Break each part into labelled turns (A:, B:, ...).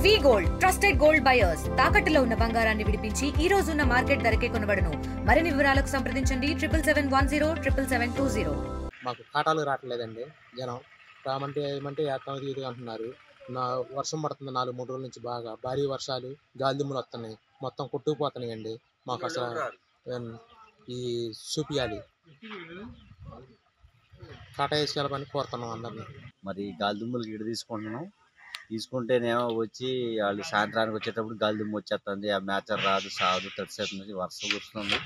A: వి gold trusted gold buyers తాకట్టులో ఉన్న బంగారాన్ని విడిపించి ఈ రోజు ఉన్న మార్కెట్ ధరకే కొనబడును. మరిన్ని వివరాలకు సంప్రదించండి 77107720.
B: మాకు కాటాలు రావట్లేదండి. జనం రామంటే ఏమంటే ఏస్తాం ఇది అంటున్నారు. వర్షం పడుతుంది 4-3 రోజుల నుంచి బాగా భారీ వర్షాలు, గాలిదుమ్ములు వస్తున్నాయి, మొత్తం కొట్టుకుపోతున్నాయండి. మాకు అసలు ఈ చూపియాలి కాటా వేసుకెళ్ళమని కోరుతున్నాం అందరినీ.
C: మరి గాలిదుమ్ములు గిడ తీసుకుంటేనేమో వచ్చి వాళ్ళు సాయంత్రానికి వచ్చేటప్పుడు గాలిదుమ్ము వచ్చేస్తుంది, ఆ మేచర్ రాదు, సాదు, తడిసేస్తుంది, వర్షం కురుస్తుంది.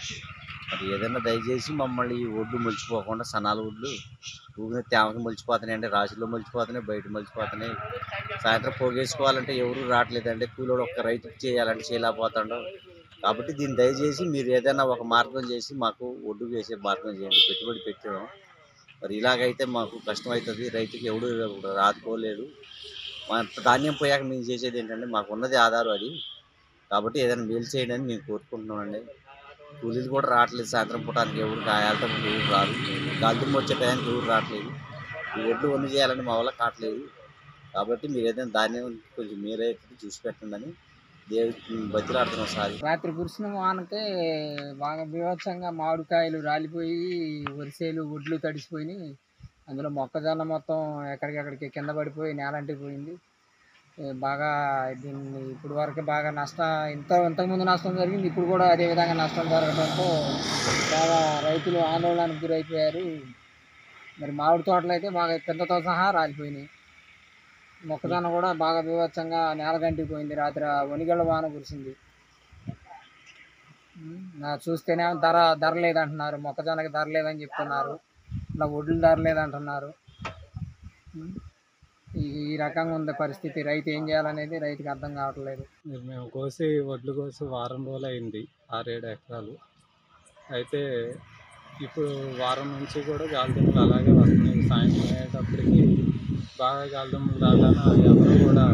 C: మరి ఏదైనా దయచేసి మమ్మల్ని ఈ ఒడ్లు మొలిచిపోకుండా సన్నాల ఒడ్లు ఊరిని తేమకి మొలిచిపోతున్నాయండి, రాశుల్లో మొలిచిపోతున్నాయి, బయట మొలిచిపోతున్నాయి. సాయంత్రం పోగేసుకోవాలంటే ఎవరు రావట్లేదండి. కూలోడు ఒక్క రైతుకి చేయాలంటే చేయలేకపోతాడు. కాబట్టి దీన్ని దయచేసి మీరు ఏదైనా ఒక మార్గం చేసి మాకు ఒడ్డు వేసే మార్గం చేయండి. పెట్టుబడి పెట్టడం మరి ఇలాగైతే మాకు కష్టమవుతుంది. రైతుకి ఎవడు ఆదుకోలేడు. మా ధాన్యం పోయాక మేము చేసేది ఏంటంటే మాకు ఉన్నది ఆధారం అది. కాబట్టి ఏదైనా మేలు చేయండి అని మేము కోరుకుంటున్నామండి. కూలీలు కూడా రావట్లేదు, సాయంత్రం పూటానికి ఎవరు వెళ్ళటం ఎవరు రాదు, గాలిదుమ్ము వచ్చే టైంకి ఎవరు రావట్లేదు. ఈ ఒడ్లు వన్ను చేయాలని మా వల్ల కావట్లేదు. కాబట్టి మీరు ఏదైనా ధాన్యం కొంచెం మీరే చూసి పెట్టండి దేవుడికి బతిలాడుతున్నాం సార్.
D: రాత్రి కురిసిన వానకే బాగా బీభత్సంగా మామిడికాయలు రాలిపోయి వరిసేలు ఒడ్లు తడిసిపోయినాయి. అందులో మొక్కజొన్న మొత్తం ఎక్కడికెక్కడికి కింద పడిపోయి నేలంటిపోయింది. బాగా దీన్ని ఇప్పుడు వరకు బాగా ఇంతకుముందు నష్టం జరిగింది, ఇప్పుడు కూడా అదే విధంగా నష్టం జరగడంతో బాగా రైతులు ఆందోళనకు గురైపోయారు. మరి మామిడి తోటలు అయితే బాగా కిందతో సహా రాలిపోయినాయి. మొక్కజొన్న కూడా బాగా బీభత్సంగా నేలగంటిపోయింది. రాత్రి వనిగళ్ళ వాన కురిసింది. చూస్తేనే ధర లేదంటున్నారు, మొక్కజొన్నకి ధర లేదని చెప్తున్నారు, ఇలా ఒడ్లు ధర లేదంటున్నారు. ఈ రకంగా ఉంది పరిస్థితి. రైతు ఏం చేయాలనేది రైతుకి అర్థం కావట్లేదు.
E: మేము ఒడ్లు కోసి వారం రోజులు అయింది, 6-7 ఎకరాలు. అయితే ఇప్పుడు వారం నుంచి కూడా గాలిదుమ్ములు అలాగే వస్తున్నాయి. సాయంత్రం అయ్యేటప్పటికి బాగా గాలిదుమ్ములు రాగానే ఎవరు కూడా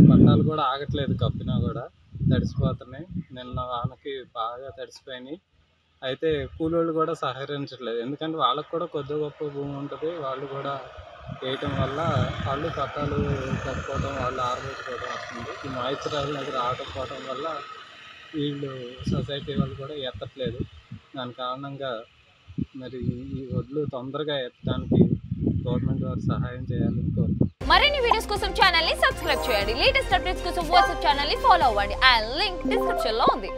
E: పట్టాలు కూడా ఆగట్లేదు, కప్పినా కూడా తడిసిపోతున్నాయి. నిన్న వానకి బాగా తడిసిపోయినాయి. అయితే కూలోళ్ళు కూడా సహకరించట్లేదు, ఎందుకంటే వాళ్ళకు కూడా కొద్ది గొప్ప భూమి ఉంటుంది. వాళ్ళు కూడా వేయటం వల్ల వాళ్ళు పట్టాలు కట్టుకోవడం, వాళ్ళు ఆరబెట్టుకోవడం వస్తుంది. ఈ మాయిశ్చర్ అనేది రాకపోవడం వల్ల వీళ్ళు సొసైటీ వాళ్ళు కూడా ఎత్తట్లేదు. దాని కారణంగా మరి ఈ ఒడ్లు తొందరగా ఎత్తడానికి గవర్నమెంట్ వారు సహాయం చేయాలని కోరుతున్నాను.
F: మరిన్ని వీడియోస్ కోసం ఛానల్ ని సబ్స్క్రైబ్ చేయండి. లేటెస్ట్ అప్డేట్స్ కోసం వాట్సాప్ ఛానల్ ని ఫాలో అవ్వండి. ఆ లింక్ డిస్క్రిప్షన్ లో ఉంది.